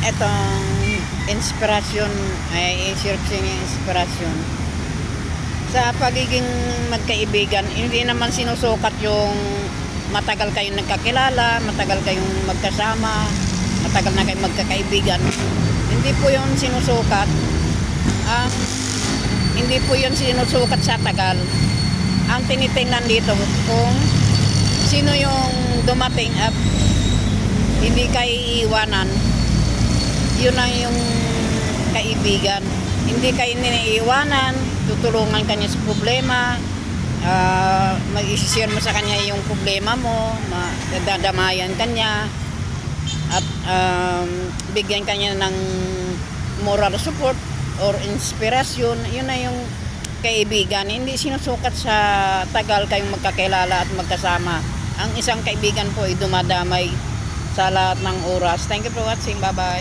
Itong inspirasyon ay i-share ko sa inyo yung inspirasyon. Sa pagiging magkaibigan, hindi naman sinusukat yung matagal kayong nagkakilala, matagal kayong magkasama, matagal na kayong magkakaibigan. Hindi po yun sinusukat. Hindi po yun sinusukat sa tagal. Ang tinitingnan dito kung sino yung dumating at hindi kayo iiwanan, yun ang yung kaibigan. Hindi kayo niniiwanan, tutulungan kanya sa problema, mag-i-share mo sa kanya yung problema mo, dadamayan kanya, at bigyan kanya ng moral support or inspirasyon. Yun na yung kaibigan. Hindi sinusukat sa tagal kayong magkakilala at magkasama. Ang isang kaibigan po ay dumadamay sa lahat ng oras. Thank you for watching. Bye-bye.